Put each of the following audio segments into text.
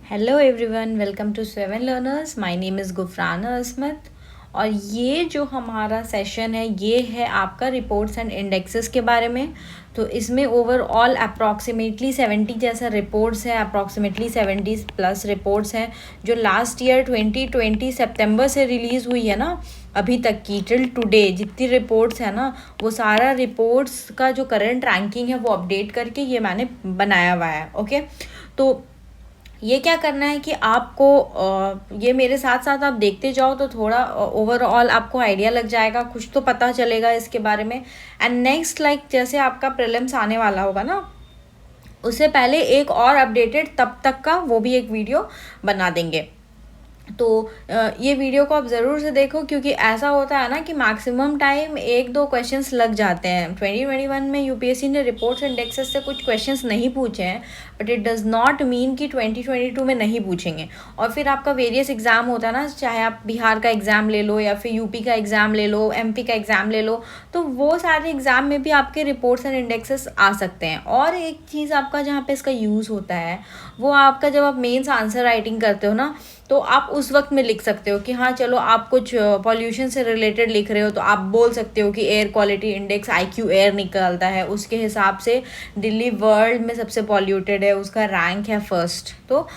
Hello everyone, welcome to seven learners. My name is Gufrana Asmat. और ये जो हमारा सेशन है ये है आपका रिपोर्ट्स एंड इंडेक्सेस के बारे में। तो इसमें ओवरऑल अप्रॉक्सीमेटली 70 जैसा रिपोर्ट्स है, अप्रॉक्सीमेटली 70 प्लस रिपोर्ट्स हैं जो लास्ट ईयर 2020 सितंबर से रिलीज़ हुई है ना, अभी तक की टिल टुडे जितनी रिपोर्ट्स है ना, वो सारा रिपोर्ट्स का जो करंट रैंकिंग है वो अपडेट करके ये मैंने बनाया हुआ है। ओके, तो ये क्या करना है कि आपको ये मेरे साथ साथ आप देखते जाओ तो थोड़ा ओवरऑल आपको आइडिया लग जाएगा, कुछ तो पता चलेगा इसके बारे में। एंड नेक्स्ट जैसे आपका प्रीलिम्स आने वाला होगा ना, उससे पहले एक और अपडेटेड तब तक का वो भी एक वीडियो बना देंगे। तो ये वीडियो को आप ज़रूर से देखो, क्योंकि ऐसा होता है ना कि मैक्सिमम टाइम एक दो क्वेश्चंस लग जाते हैं। 2021 में यूपीएससी ने रिपोर्ट्स इंडेक्सेस से कुछ क्वेश्चंस नहीं पूछे हैं, but it does not mean कि 2022 में नहीं पूछेंगे। और फिर आपका वेरियस एग्ज़ाम होता है ना, चाहे आप बिहार का एग्ज़ाम ले लो या फिर यूपी का एग्ज़ाम ले लो, एमपी का एग्ज़ाम ले लो, तो वो सारे एग्ज़ाम में भी आपके रिपोर्ट्स एंड इंडेक्सेस आ सकते हैं। और एक चीज़ आपका जहाँ पे इसका यूज़ होता है वो आपका जब आप मेंस आंसर राइटिंग करते हो ना, तो आप उस वक्त में लिख सकते हो कि हाँ चलो आप कुछ पॉल्यूशन से रिलेटेड लिख रहे हो, तो आप बोल सकते हो कि air quality index IQ air निकलता है, उसके हिसाब से दिल्ली वर्ल्ड में सबसे पॉल्यूटेड है, उसका रैंक है फर्स्ट। तो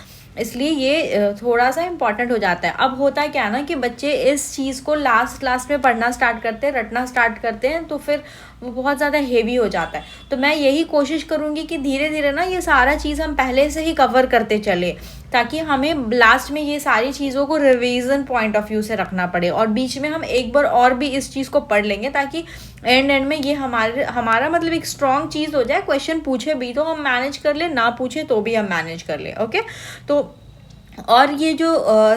इसलिए ये थोड़ा सा इम्पॉर्टेंट हो जाता है। अब होता है क्या ना कि बच्चे इस चीज़ को लास्ट में पढ़ना स्टार्ट करते हैं, रटना स्टार्ट करते हैं, तो फिर वो बहुत ज़्यादा हेवी हो जाता है। तो मैं यही कोशिश करूँगी कि धीरे धीरे ना ये सारा चीज़ हम पहले से ही कवर करते चले, ताकि हमें लास्ट में ये सारी चीज़ों को रिवीजन पॉइंट ऑफ व्यू से रखना पड़े, और बीच में हम एक बार और भी इस चीज़ को पढ़ लेंगे, ताकि एंड में ये हमारा मतलब एक स्ट्रॉन्ग चीज़ हो जाए। क्वेश्चन पूछे भी तो हम मैनेज कर ले, ना पूछे तो भी हम मैनेज कर ले। ओके, तो और ये जो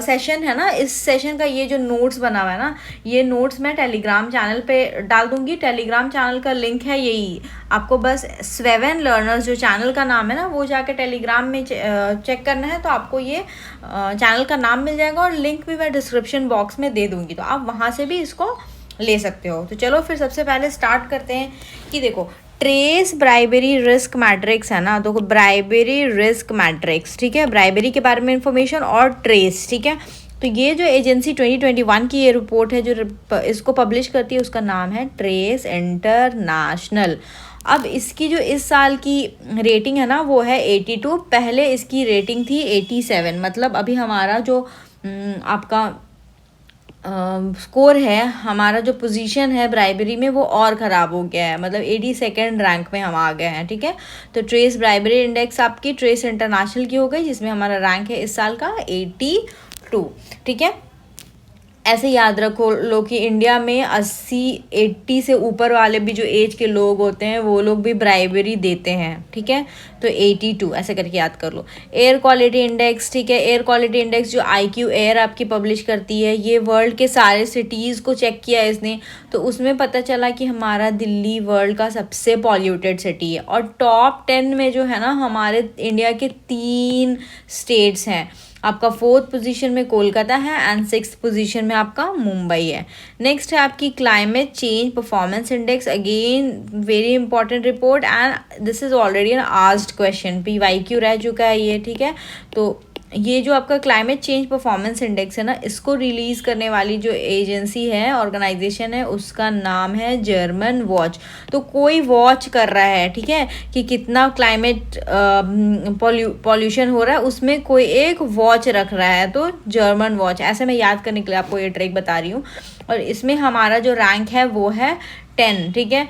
सेशन है ना, इस सेशन का ये जो नोट्स बना हुआ है ना, ये नोट्स मैं टेलीग्राम चैनल पे डाल दूंगी। टेलीग्राम चैनल का लिंक है यही, आपको बस सेवन लर्नर्स जो चैनल का नाम है ना, वो जाके टेलीग्राम में चेक करना है, तो आपको ये चैनल का नाम मिल जाएगा, और लिंक भी मैं डिस्क्रिप्शन बॉक्स में दे दूंगी, तो आप वहाँ से भी इसको ले सकते हो। तो चलो फिर सबसे पहले स्टार्ट करते हैं कि देखो, ट्रेस ब्राइबेरी रिस्क मैट्रिक्स है ना, तो ब्राइबेरी रिस्क मैट्रिक्स, ठीक है, ब्राइबेरी के बारे में इंफॉर्मेशन और ट्रेस, ठीक है। तो ये जो एजेंसी 2021 की ये रिपोर्ट है जो इसको पब्लिश करती है, उसका नाम है ट्रेस इंटरनेशनल। अब इसकी जो इस साल की रेटिंग है ना वो है 82, पहले इसकी रेटिंग थी 87। मतलब अभी हमारा जो आपका स्कोर है, हमारा जो पोजीशन है ब्राइबरी में वो और ख़राब हो गया है, मतलब 82nd रैंक में हम आ गए हैं, ठीक है। तो ट्रेस ब्राइबरी इंडेक्स आपकी ट्रेस इंटरनेशनल की हो गई, जिसमें हमारा रैंक है इस साल का 82, ठीक है। ऐसे याद रखो लो कि इंडिया में 80 से ऊपर वाले भी जो एज के लोग होते हैं वो लोग भी ब्राइबरी देते हैं, ठीक है। तो 82 ऐसे करके याद कर लो। एयर क्वालिटी इंडेक्स, ठीक है, एयर क्वालिटी इंडेक्स जो IQ एयर आपकी पब्लिश करती है, ये वर्ल्ड के सारे सिटीज़ को चेक किया इसने, तो उसमें पता चला कि हमारा दिल्ली वर्ल्ड का सबसे पॉल्यूटेड सिटी है। और टॉप 10 में जो है ना, हमारे इंडिया के 3 स्टेट्स हैं। आपका 4th पोजीशन में कोलकाता है एंड 6th पोजीशन में आपका मुंबई है। नेक्स्ट है आपकी climate change performance index, again very important report, and this is already an asked question, PYQ रह चुका है ये, ठीक है। तो ये जो आपका क्लाइमेट चेंज परफॉर्मेंस इंडेक्स है ना, इसको रिलीज़ करने वाली जो एजेंसी है, ऑर्गेनाइजेशन है, उसका नाम है जर्मन वॉच। तो कोई वॉच कर रहा है, ठीक है, कि कितना क्लाइमेट पॉल्यूशन हो रहा है, उसमें कोई एक वॉच रख रहा है, तो जर्मन वॉच। ऐसे मैं याद करने के लिए आपको ये ट्रिक बता रही हूँ। और इसमें हमारा जो रैंक है वो है 10, ठीक है।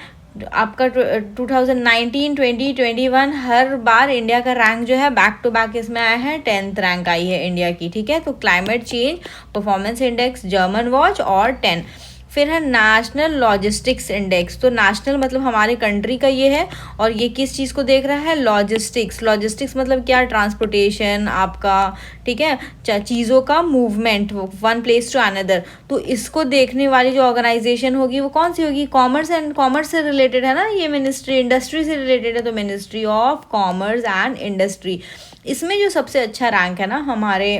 आपका 2019, 20, 21 हर बार इंडिया का रैंक जो है बैक टू बैक इसमें आया है, 10th रैंक आई है इंडिया की, ठीक है। तो climate change performance index, German watch और 10। फिर है नेशनल लॉजिस्टिक्स इंडेक्स, तो नेशनल मतलब हमारे कंट्री का ये है, और ये किस चीज़ को देख रहा है, लॉजिस्टिक्स। लॉजिस्टिक्स मतलब क्या, ट्रांसपोर्टेशन आपका, ठीक है, चीज़ों का movement one place to another. तो इसको देखने वाली जो ऑर्गेनाइजेशन होगी वो कौन सी होगी, कॉमर्स से रिलेटेड है ना ये मिनिस्ट्री, इंडस्ट्री से रिलेटेड है, तो ministry of commerce and industry. इसमें जो सबसे अच्छा रैंक है ना हमारे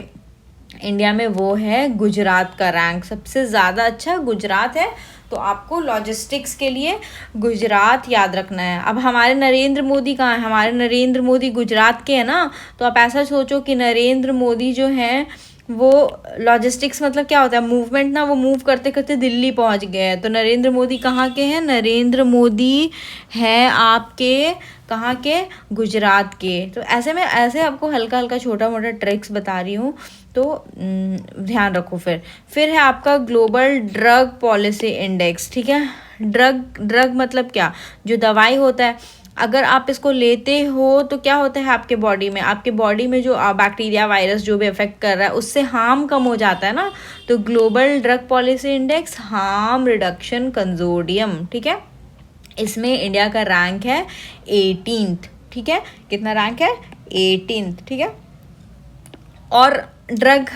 इंडिया में वो है गुजरात का रैंक, सबसे ज़्यादा अच्छा गुजरात है तो आपको लॉजिस्टिक्स के लिए गुजरात याद रखना है। अब हमारे नरेंद्र मोदी कहाँ है? हमारे नरेंद्र मोदी गुजरात के हैं ना, तो आप ऐसा सोचो कि नरेंद्र मोदी जो हैं वो लॉजिस्टिक्स मतलब क्या होता है, मूवमेंट ना, वो मूव करते करते दिल्ली पहुंच गए हैं। तो नरेंद्र मोदी कहाँ के हैं? नरेंद्र मोदी हैं आपके कहाँ के? गुजरात के। तो ऐसे में ऐसे आपको हल्का हल्का छोटा मोटा ट्रिक्स बता रही हूँ, तो ध्यान रखो। फिर है आपका ग्लोबल ड्रग पॉलिसी इंडेक्स, ठीक है। ड्रग मतलब क्या? जो दवाई होता है, अगर आप इसको लेते हो तो क्या होता है आपके बॉडी में जो बैक्टीरिया वायरस जो भी अफेक्ट कर रहा है उससे हार्म कम हो जाता है ना। तो global drug policy index harm reduction consortium, ठीक है, इसमें इंडिया का रैंक है 18th, ठीक है। कितना रैंक है? 18th, ठीक है। और ड्रग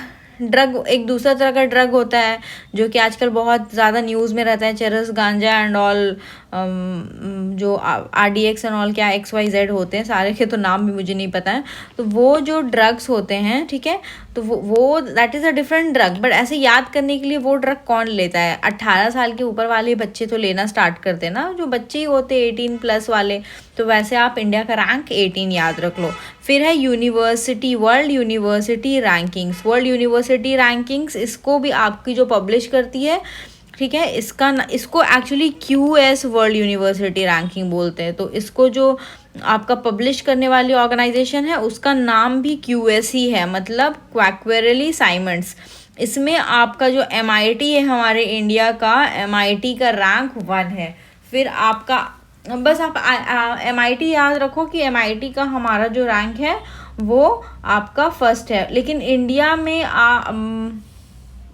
एक दूसरा तरह का ड्रग होता है जो कि आजकल बहुत ज़्यादा न्यूज़ में रहता है, चरस, गांजा एंड ऑल, जो RDX एंड ऑल, क्या XYZ होते हैं, सारे के तो नाम भी मुझे नहीं पता है। तो वो जो ड्रग्स होते हैं, ठीक है, तो वो that is a different drug. But ऐसे याद करने के लिए वो ड्रग कौन लेता है? 18 साल के ऊपर वाले बच्चे तो लेना स्टार्ट करते हैं ना, जो बच्चे ही होते 18+ वाले। तो वैसे आप इंडिया का रैंक 18 याद रख लो। फिर है वर्ल्ड यूनिवर्सिटी रैंकिंग्स, इसको भी आपकी जो पब्लिश करती है, ठीक है, इसको actually QS world university ranking बोलते हैं। तो इसको जो आपका पब्लिश करने वाली ऑर्गेनाइजेशन है उसका नाम भी QS ही है, मतलब क्वैक्वेरली साइमंड्स। इसमें आपका जो MIT है हमारे इंडिया का, MIT का रैंक 1 है। फिर आपका बस आप MIT याद रखो कि MIT का हमारा जो रैंक है वो आपका फर्स्ट है। लेकिन इंडिया में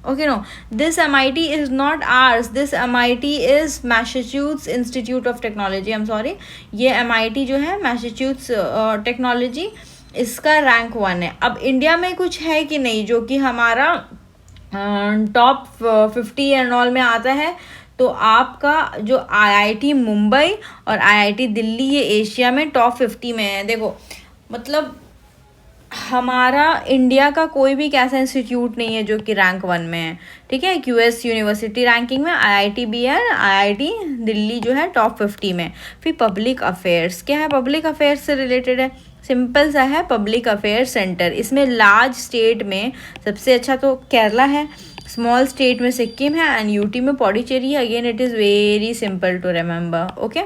okay, no, this MIT is not ours, this MIT is Massachusetts Institute of Technology, I'm sorry, ये MIT जो है मैसेच्यूट्स टेक्नोलॉजी, इसका रैंक 1 है। अब इंडिया में कुछ है कि नहीं जो कि हमारा टॉप 50 एंड ऑल में आता है? तो आपका जो IIT मुंबई और IIT दिल्ली, ये एशिया में टॉप 50 में है। देखो मतलब हमारा इंडिया का कोई भी कैसा इंस्टीट्यूट नहीं है जो कि रैंक 1 में है, ठीक है। QS यूनिवर्सिटी रैंकिंग में IIT भी है, IIT दिल्ली जो है टॉप 50 में। फिर पब्लिक अफेयर्स, क्या है? पब्लिक अफेयर्स से रिलेटेड है, सिंपल सा है, पब्लिक अफेयर्स सेंटर। इसमें लार्ज स्टेट में सबसे अच्छा तो केरला है, स्मॉल स्टेट में सिक्किम है, एंड UT में पौडीचेरी है। Again it is very simple to remember, okay.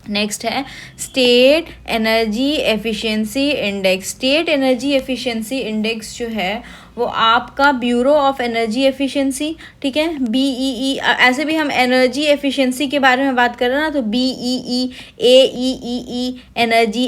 Next है state energy efficiency index. State energy efficiency index जो है वो आपका ब्यूरो ऑफ एनर्जी एफिशिएंसी, ठीक है, BEE। ऐसे भी हम एनर्जी एफिशिएंसी के बारे में बात कर रहे हैं ना, तो BEE, AEEE, एनर्जी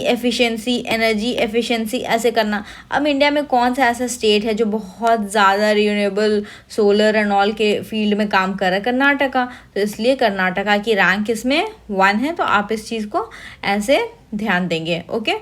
एफिशिएंसी ऐसे करना। अब इंडिया में कौन सा ऐसा स्टेट है जो बहुत ज़्यादा रिन्यूएबल सोलर एंड ऑल के फील्ड में काम कर रहा है? कर्नाटका। तो इसलिए कर्नाटका की रैंक इसमें 1 है, तो आप इस चीज़ को ऐसे ध्यान देंगे, ओके।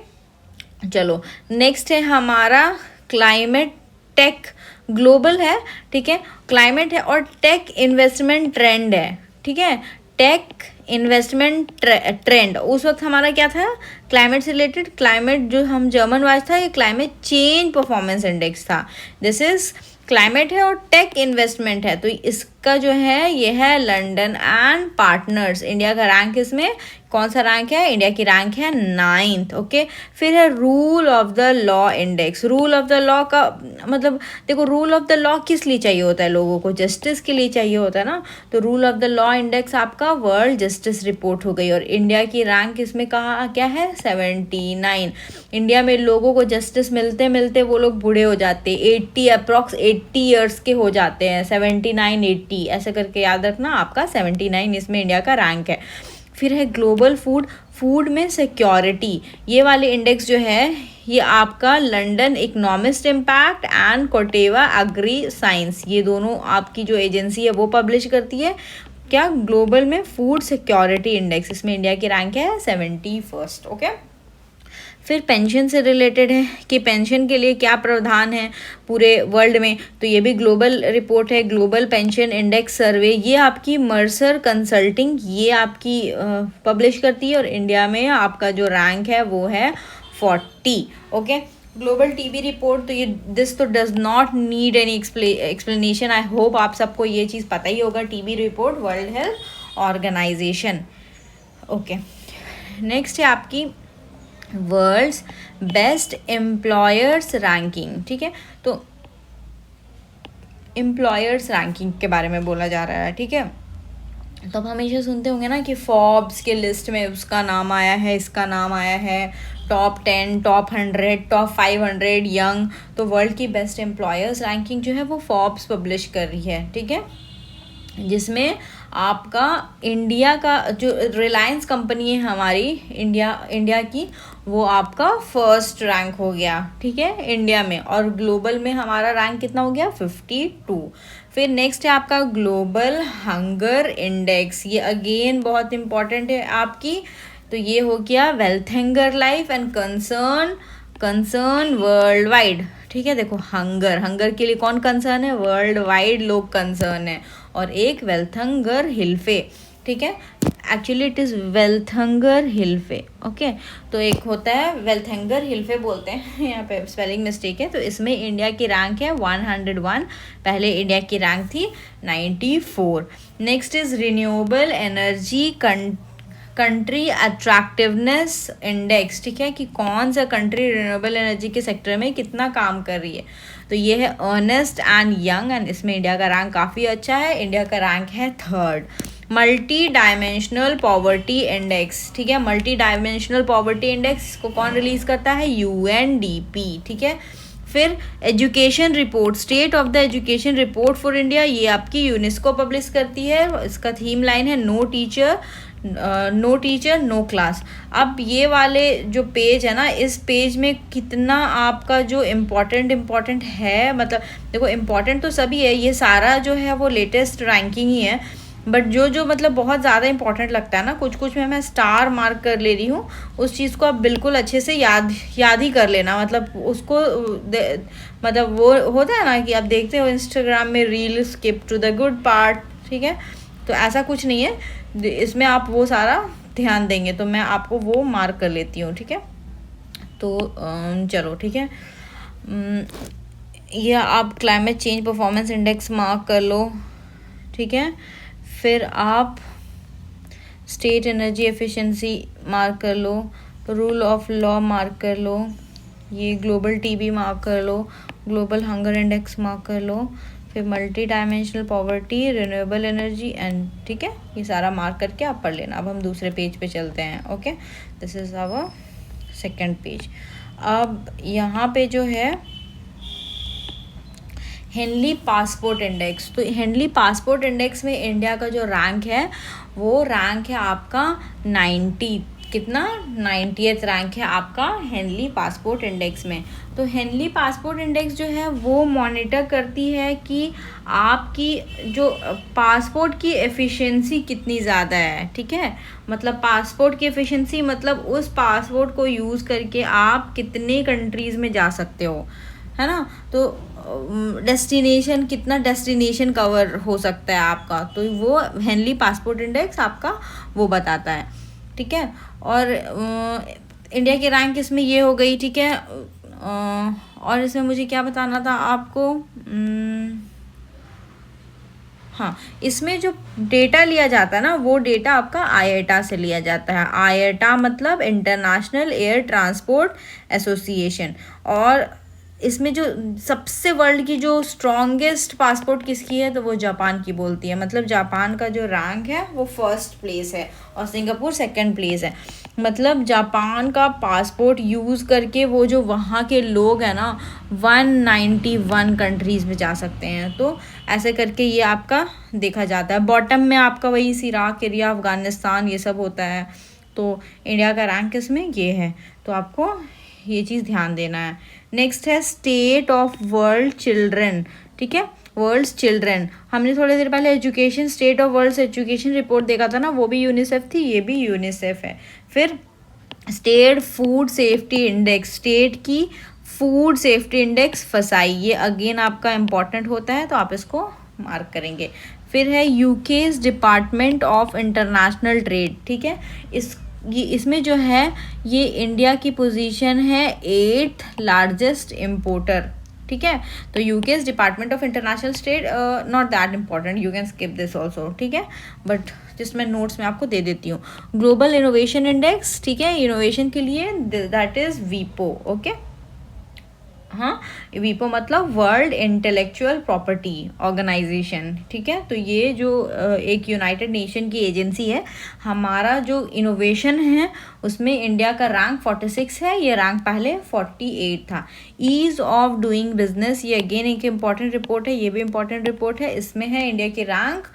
चलो नेक्स्ट है हमारा क्लाइमेट टेक, ग्लोबल है, ठीक है, क्लाइमेट है और टेक इन्वेस्टमेंट ट्रेंड है, ठीक है। टेक इन्वेस्टमेंट ट्रेंड उस वक्त हमारा क्या था? क्लाइमेट से रिलेटेड। क्लाइमेट जो हम जर्मन वाइज था, ये क्लाइमेट चेंज परफॉर्मेंस इंडेक्स था। दिस इज क्लाइमेट है और टेक इन्वेस्टमेंट है, तो इसका जो है ये है लंदन एंड पार्टनर्स। इंडिया का रैंक इसमें कौन सा रैंक है? इंडिया की रैंक है 9th, ओके। फिर है rule of the law index. Rule of the law का मतलब देखो, रूल ऑफ द लॉ किस लिए चाहिए होता है? लोगों को जस्टिस के लिए चाहिए होता है ना। तो rule of the law index आपका वर्ल्ड जस्टिस रिपोर्ट हो गई, और इंडिया की रैंक इसमें कहाँ क्या है? 79। इंडिया में लोगों को जस्टिस मिलते मिलते वो लोग बूढ़े हो जाते, 80 अप्रॉक्स 80 ईयर्स के हो जाते हैं, 79 80 ऐसे करके याद रखना। आपका 79 इसमें इंडिया का रैंक है। फिर है ग्लोबल फूड में सिक्योरिटी, ये वाले इंडेक्स जो है ये आपका लंदन इकोनॉमिस्ट इम्पैक्ट एंड कोटेवा एग्री साइंस, ये दोनों आपकी जो एजेंसी है वो पब्लिश करती है। क्या? ग्लोबल में फूड सिक्योरिटी इंडेक्स, इसमें इंडिया की रैंक है 71st, ओके। फिर पेंशन से रिलेटेड है कि पेंशन के लिए क्या प्रावधान है पूरे वर्ल्ड में, तो ये भी ग्लोबल रिपोर्ट है, ग्लोबल पेंशन इंडेक्स सर्वे। ये आपकी मर्सर कंसल्टिंग ये आपकी पब्लिश करती है, और इंडिया में आपका जो रैंक है वो है 40, ओके। ग्लोबल टीबी रिपोर्ट, तो ये दिस तो does not need any explanation. I hope आप सबको ये चीज़ पता ही होगा, TB report world health organisation. Okay, next है आपकी वर्ल्ड्स बेस्ट एम्प्लॉयर्स रैंकिंग। ठीक है, तो एम्प्लॉयर्स रैंकिंग के बारे में बोला जा रहा है। ठीक है, तो आप हमेशा सुनते होंगे ना कि फॉर्ब्स के लिस्ट में उसका नाम आया है, इसका नाम आया है, टॉप 10, टॉप 100, टॉप 500 यंग। तो वर्ल्ड की बेस्ट एम्प्लॉयर्स रैंकिंग जो है वो फॉर्ब्स पब्लिश कर रही है। ठीक है, जिसमें आपका इंडिया का जो रिलायंस कंपनी है हमारी इंडिया की, वो आपका फर्स्ट रैंक हो गया। ठीक है, इंडिया में, और ग्लोबल में हमारा रैंक कितना हो गया, 52। फिर नेक्स्ट है आपका ग्लोबल हंगर इंडेक्स, ये अगेन बहुत इंपॉर्टेंट है आपकी। तो ये हो गया wealth hunger life and concern world wide. ठीक है, देखो हंगर के लिए कौन कंसर्न है, वर्ल्ड वाइड लोग कंसर्न है। और एक वेल्थंगर हिल्फे। ठीक है, एक्चुअली इट इज़ वेल्थंगर हिल्फे। ओके, तो एक होता है वेल्थंगर हिल्फे बोलते हैं, यहाँ पे स्पेलिंग मिस्टेक है। तो इसमें इंडिया की रैंक है 101, पहले इंडिया की रैंक थी 94। Next is renewable energy country attractiveness index. ठीक है, कि कौन सा कंट्री रिन्यूएबल एनर्जी के सेक्टर में कितना काम कर रही है। तो ये है अर्नेस्ट एंड यंग, एंड इसमें इंडिया का रैंक काफ़ी अच्छा है, इंडिया का रैंक है 3rd। Multi dimensional poverty index. ठीक है, मल्टी डायमेंशनल पॉवर्टी इंडेक्स को कौन रिलीज करता है, UNDP। ठीक है, फिर education report, state of the education report for India, ये आपकी यूनेस्को पब्लिश करती है। इसका थीम लाइन है नो टीचर नो क्लास। अब ये वाले जो पेज है ना, इस पेज में कितना आपका जो इम्पोर्टेंट है, मतलब देखो इम्पोर्टेंट तो सभी है, ये सारा जो है वो लेटेस्ट रैंकिंग ही है, बट जो मतलब बहुत ज़्यादा इंपॉर्टेंट लगता है ना, कुछ में मैं स्टार मार्क कर ले रही हूँ, उस चीज़ को आप बिल्कुल अच्छे से याद ही कर लेना। मतलब उसको मतलब वो होता है ना कि आप देखते हो इंस्टाग्राम में reel, skip to the good part. ठीक है, तो ऐसा कुछ नहीं है, इसमें आप वो सारा ध्यान देंगे, तो मैं आपको वो मार्क कर लेती हूँ। ठीक है, तो चलो ठीक है, ये आप climate change performance index mark कर लो। ठीक है, फिर आप स्टेट एनर्जी एफिशिएंसी मार्क कर लो, रूल ऑफ लॉ मार्क कर लो, ये ग्लोबल टीबी मार्क कर लो, ग्लोबल हंगर इंडेक्स मार्क कर लो, फिर multi dimensional poverty, renewable energy and. ठीक है, ये सारा मार्क करके आप पढ़ लेना। अब हम दूसरे पेज पे चलते हैं। Okay, this is our 2nd page. अब यहाँ पे जो है हेनली पासपोर्ट इंडेक्स, तो हेनली पासपोर्ट इंडेक्स में इंडिया का जो रैंक है वो रैंक है आपका 90, कितना 90th रैंक है आपका हेनली पासपोर्ट इंडेक्स में। तो हेनली पासपोर्ट इंडेक्स जो है वो मॉनिटर करती है कि आपकी जो पासपोर्ट की एफिशिएंसी कितनी ज़्यादा है। ठीक है, मतलब पासपोर्ट की एफिशिएंसी मतलब उस पासपोर्ट को यूज़ करके आप कितने कंट्रीज़ में जा सकते हो, है ना। तो कितना डेस्टिनेशन कवर हो सकता है आपका, तो वो हेनली पासपोर्ट इंडेक्स आपका वो बताता है। ठीक है, और इंडिया की रैंक इसमें ये हो गई। ठीक है, और इसमें मुझे क्या बताना था आपको, हाँ, इसमें जो डेटा लिया जाता है ना, वो डेटा आपका आईएटा से लिया जाता है। आईएटा मतलब इंटरनेशनल एयर ट्रांसपोर्ट एसोसिएशन। और इसमें जो सबसे वर्ल्ड की जो स्ट्रॉन्गेस्ट पासपोर्ट किसकी है, तो वो जापान की बोलती है। मतलब जापान का जो रैंक है वो 1st प्लेस है और सिंगापुर 2nd प्लेस है। मतलब जापान का पासपोर्ट यूज़ करके वो जो वहाँ के लोग हैं ना 191 कंट्रीज़ में जा सकते हैं। तो ऐसे करके ये आपका देखा जाता है। बॉटम में आपका वही इराक एरिया, अफ़गानिस्तान, ये सब होता है। तो इंडिया का रैंक इसमें ये है, तो आपको ये चीज़ ध्यान देना है। नेक्स्ट है स्टेट ऑफ वर्ल्ड चिल्ड्रन। ठीक है, वर्ल्ड्स चिल्ड्रन, हमने थोड़ी देर पहले education, state of world's education report देखा था ना, वो भी यूनिसेफ थी, ये भी यूनिसेफ है। फिर state food safety index, state की फूड सेफ्टी इंडेक्स फसाई, ये अगेन आपका इम्पॉर्टेंट होता है, तो आप इसको मार्क करेंगे। फिर है UK's department of international trade. ठीक है, इस ये इसमें जो है ये इंडिया की पोजीशन है 8th लार्जेस्ट इम्पोर्टर, ठीक है। तो UK's department of international trade, not that important, you can skip this also, ठीक है, बट जस्ट मैं नोट्स में आपको दे देती हूँ। ग्लोबल इनोवेशन इंडेक्स, ठीक है, इनोवेशन के लिए दैट इज वीपो, ओके। हाँ, वीपो मतलब वर्ल्ड इंटेलेक्चुअल प्रॉपर्टी ऑर्गेनाइजेशन, ठीक है। तो ये जो एक यूनाइटेड नेशन की एजेंसी है, हमारा जो इनोवेशन है उसमें इंडिया का रैंक 46 है, ये रैंक पहले 48 था। ईज ऑफ डूइंग बिजनेस, ये अगेन एक इम्पॉर्टेंट रिपोर्ट है, ये भी इम्पॉर्टेंट रिपोर्ट है। इसमें है इंडिया की रैंक,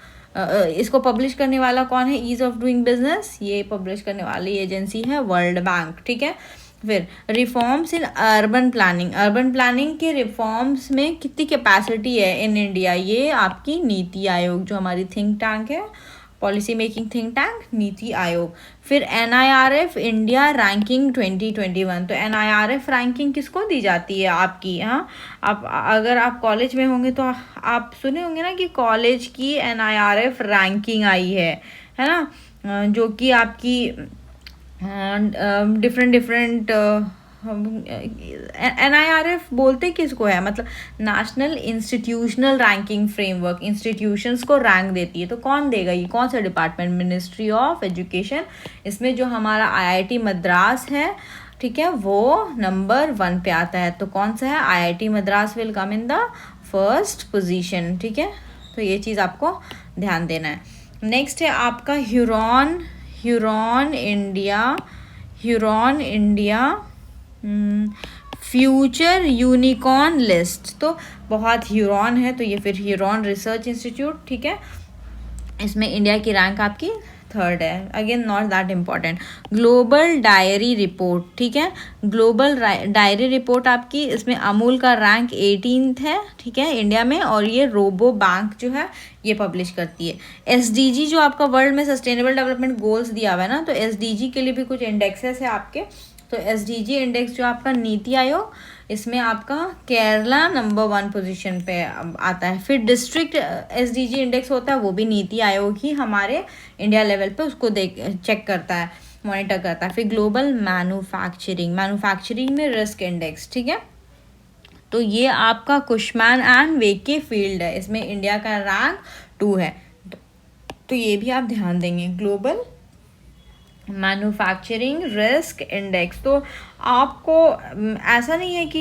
इसको पब्लिश करने वाला कौन है, ईज ऑफ डूइंग बिजनेस, ये पब्लिश करने वाली एजेंसी है वर्ल्ड बैंक, ठीक है। फिर reforms in urban planning, urban planning के रिफॉर्म्स में कितनी कैपेसिटी है इन इंडिया, ये आपकी नीति आयोग जो हमारी थिंक टैंक है, policy making think tank NITI Aayog. फिर NIRF इंडिया रैंकिंग 2021, तो NIRF रैंकिंग किसको दी जाती है आपकी, हाँ, आप अगर आप कॉलेज में होंगे तो आप सुने होंगे ना कि कॉलेज की NIRF रैंकिंग आई है ना, जो कि आपकी डिफरेंट NIRF बोलते किसको है, मतलब national institutional ranking framework, institutions को रैंक देती है। तो कौन देगा, ये कौन सा डिपार्टमेंट, मिनिस्ट्री ऑफ एजुकेशन। इसमें जो हमारा IIT मद्रास है, ठीक है, वो नंबर 1 पे आता है। तो कौन सा है, IIT Madras will come in the first position, ठीक है। तो ये चीज़ आपको ध्यान देना है। नेक्स्ट है आपका Huron India future unicorn list. तो बहुत ह्यूरॉन है, तो ये फिर ह्यूरॉन रिसर्च इंस्टीट्यूट, ठीक है। इसमें इंडिया की रैंक आपकी 3rd है, again not that important. Global diary report, ठीक है, ग्लोबल डायरी रिपोर्ट आपकी, इसमें अमूल का रैंक 18th है, ठीक है, इंडिया में, और ये रोबो बैंक जो है ये पब्लिश करती है। SDG जो आपका वर्ल्ड में सस्टेनेबल डेवलपमेंट गोल्स दिया हुआ है ना, तो SDG के लिए भी कुछ इंडेक्सेस है आपके। तो SDG इंडेक्स जो आपका नीति आयोग, इसमें आपका केरला नंबर 1 पोजीशन पे आता है। फिर डिस्ट्रिक्ट SDG इंडेक्स होता है, वो भी नीति आयोग ही हमारे इंडिया लेवल पे उसको चेक करता है, मॉनिटर करता है। फिर ग्लोबल मैन्युफैक्चरिंग में रिस्क इंडेक्स, ठीक है। तो ये आपका कुशमैन एंड वेके फील्ड है, इसमें इंडिया का रैंक 2 है। तो ये भी आप ध्यान देंगे, ग्लोबल मैन्युफैक्चरिंग रिस्क इंडेक्स। तो आपको ऐसा नहीं है कि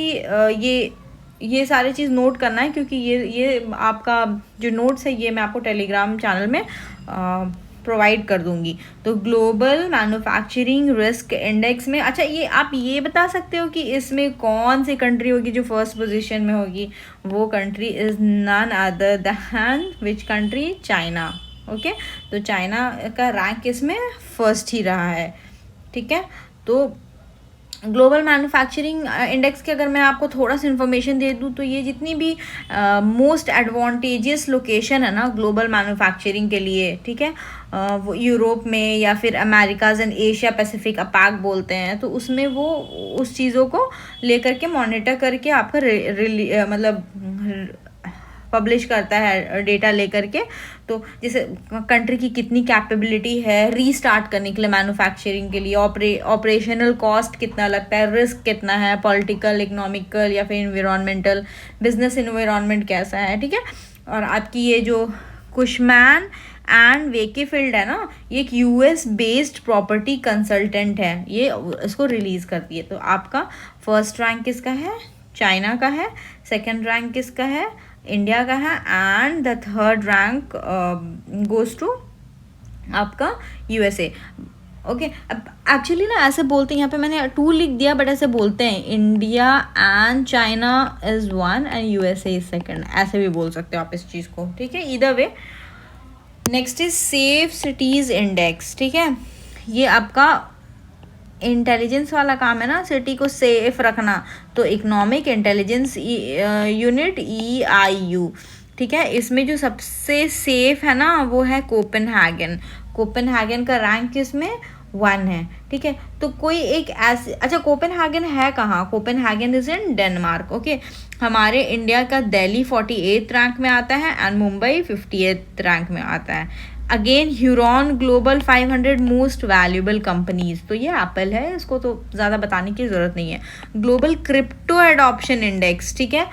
ये सारी चीज़ नोट करना है, क्योंकि ये आपका जो नोट्स है ये मैं आपको टेलीग्राम चैनल में प्रोवाइड कर दूंगी। तो ग्लोबल मैन्युफैक्चरिंग रिस्क इंडेक्स में, अच्छा ये आप ये बता सकते हो कि इसमें कौन सी कंट्री होगी जो फर्स्ट पोजीशन में होगी, वो country is none other than which country, China, okay. तो चाइना का रैंक इसमें फर्स्ट ही रहा है, ठीक है। तो ग्लोबल मैन्युफैक्चरिंग इंडेक्स के अगर मैं आपको थोड़ा सा इन्फॉर्मेशन दे दूँ, तो ये जितनी भी मोस्ट एडवांटेजियस लोकेशन है ना ग्लोबल मैन्युफैक्चरिंग के लिए, ठीक है, वो यूरोप में या फिर अमेरिकाज एंड एशिया पैसिफिक अपाक बोलते हैं, तो उसमें वो उस चीज़ों को लेकर के मॉनिटर करके आपका मतलब पब्लिश करता है डेटा लेकर के। तो जैसे कंट्री की कितनी कैपेबिलिटी है रीस्टार्ट करने के लिए मैन्युफैक्चरिंग के लिए, ऑपरेशनल कॉस्ट कितना लगता है, रिस्क कितना है, पॉलिटिकल, इकोनॉमिकल या फिर इन्वायरमेंटल, बिजनेस इन्वायरमेंट कैसा है, ठीक है। और आपकी ये जो कुशमैन एंड वेकेफील्ड है ना, ये एक US बेस्ड प्रॉपर्टी कंसल्टेंट है, ये इसको रिलीज़ करती है। तो आपका फर्स्ट रैंक किसका है, चाइना का है, सेकंड रैंक किसका है, इंडिया का है, and the third rank goes to आपका USA, ओके। अब एक्चुअली ना ऐसे बोलते हैं, यहाँ पे मैंने 2 लिख दिया, बट ऐसे बोलते हैं India and China is 1 and USA is 2, ऐसे भी बोल सकते हो आप इस चीज़ को, ठीक है, either way. Next is safe cities index, ठीक है, ये आपका इंटेलिजेंस वाला काम है ना, सिटी को सेफ रखना। तो इकोनॉमिक इंटेलिजेंस यूनिट EIU, ठीक है, इसमें जो सबसे सेफ है ना वो है कोपेनहेगन का रैंक इसमें 1 है, ठीक है। तो कोई एक ऐसे, अच्छा कोपेनहेगन है कहाँ, Copenhagen is in Denmark, okay. हमारे इंडिया का दिल्ली 48th रैंक में आता है एंड मुंबई 58th रैंक में आता है। Again Huron global 500 most valuable companies, तो ये एप्पल है, इसको तो ज़्यादा बताने की ज़रूरत नहीं है। ग्लोबल क्रिप्टो एडॉप्शन इंडेक्स, ठीक है,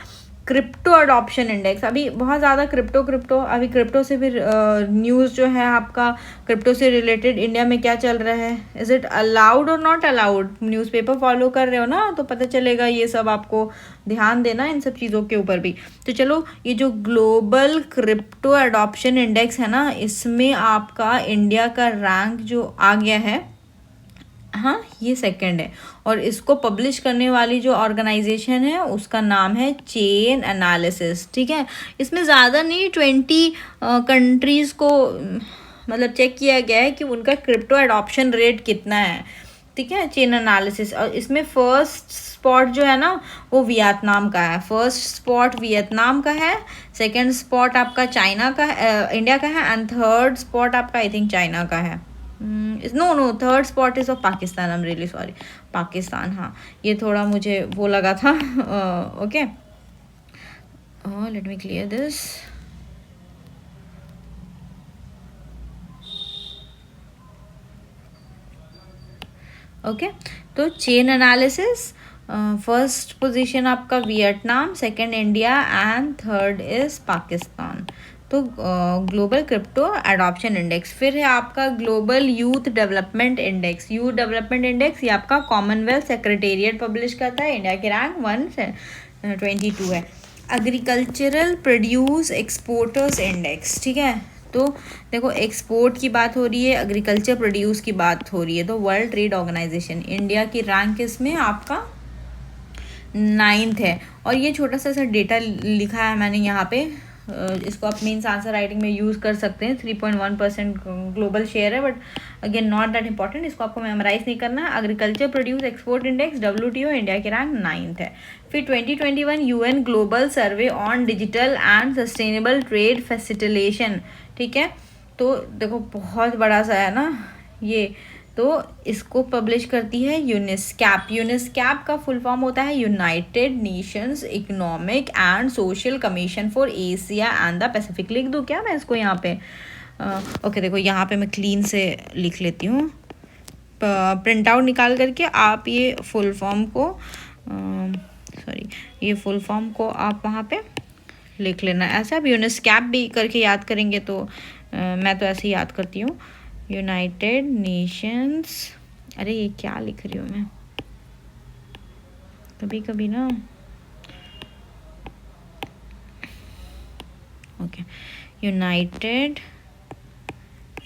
क्रिप्टो अडॉप्शन इंडेक्स, अभी बहुत ज़्यादा क्रिप्टो अभी क्रिप्टो से फिर न्यूज़ जो है आपका क्रिप्टो से रिलेटेड इंडिया में क्या चल रहा है, इज़ इट अलाउड और नॉट अलाउड, न्यूज़पेपर फॉलो कर रहे हो ना तो पता चलेगा, ये सब आपको ध्यान देना इन सब चीज़ों के ऊपर भी। तो चलो, ये जो ग्लोबल क्रिप्टो अडॉप्शन इंडेक्स है ना, इसमें आपका इंडिया का रैंक जो आ गया है, हाँ ये सेकंड है, और इसको पब्लिश करने वाली जो ऑर्गेनाइजेशन है उसका नाम है चेन एनालिसिस, ठीक है। इसमें ज़्यादा नहीं, 20 कंट्रीज़ को मतलब चेक किया गया है कि उनका क्रिप्टो एडॉप्शन रेट कितना है, ठीक है, चेन एनालिसिस। और इसमें फर्स्ट स्पॉट जो है ना वो वियतनाम का है, फर्स्ट स्पॉट वियतनाम का है, सेकंड स्पॉट आपका चाइना का इंडिया का है, एंड थर्ड स्पॉट आपका आई थिंक चाइना का है। No third spot is of Pakistan, I am really sorry, Pakistan, हाँ ये थोड़ा मुझे वो लगा था। Okay, let me clear this. Okay, तो चेन एनालिसिस, फर्स्ट पोजीशन आपका Vietnam, second India and third is Pakistan. तो ग्लोबल क्रिप्टो एडॉप्शन इंडेक्स। फिर है आपका global youth development index. Youth development index ये आपका कॉमनवेल्थ सेक्रेटेरिएट पब्लिश करता है, इंडिया के रैंक 122 है। एग्रीकल्चरल प्रोड्यूस एक्सपोर्टर्स इंडेक्स, ठीक है, तो देखो एक्सपोर्ट की बात हो रही है, एग्रीकल्चर प्रोड्यूस की बात हो रही है, तो वर्ल्ड ट्रेड ऑर्गेनाइजेशन, इंडिया की रैंक इसमें आपका 9th है। और ये छोटा सा डेटा लिखा है मैंने यहाँ पे, इसको आप मीन्स आंसर राइटिंग में यूज़ कर सकते हैं। 3.1% ग्लोबल शेयर है, but again not that important, इसको आपको मेमोराइज नहीं करना है। Agriculture produce export index WTO, India की रैंक 9th है। फिर 2021 UN global survey on digital and sustainable trade facilitation, ठीक है, तो देखो बहुत बड़ा सा है ना ये, तो इसको पब्लिश करती है यूनेस्कैप। यूनेस्कैप का फुल फॉर्म होता है United Nations economic and social commission for Asia and the Pacific. लिख दूँ क्या मैं इसको यहाँ पे? ओके देखो यहाँ पे मैं क्लीन से लिख लेती हूँ, प्रिंट आउट निकाल करके आप ये फुल फॉर्म को ये फुल फॉर्म को आप वहाँ पे लिख लेना। ऐसे आप यूनेस्कैप भी करके याद करेंगे, तो मैं तो ऐसे ही याद करती हूँ, यूनाइटेड नेशंस, अरे ये क्या लिख रही हूँ मैं कभी कभी ना, okay, United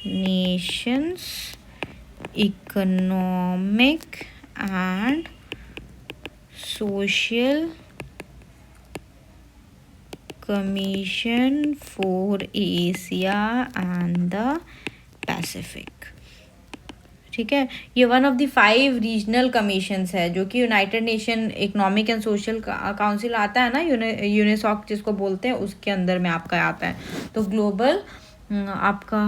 Nations economic and social commission for Asia and the Pacific, ठीक है। ये one of the 5 regional commissions है जो कि United nation economic and social council आता है ना, यूनेसॉक जिसको बोलते हैं, उसके अंदर में आपका आता है। तो ग्लोबल आपका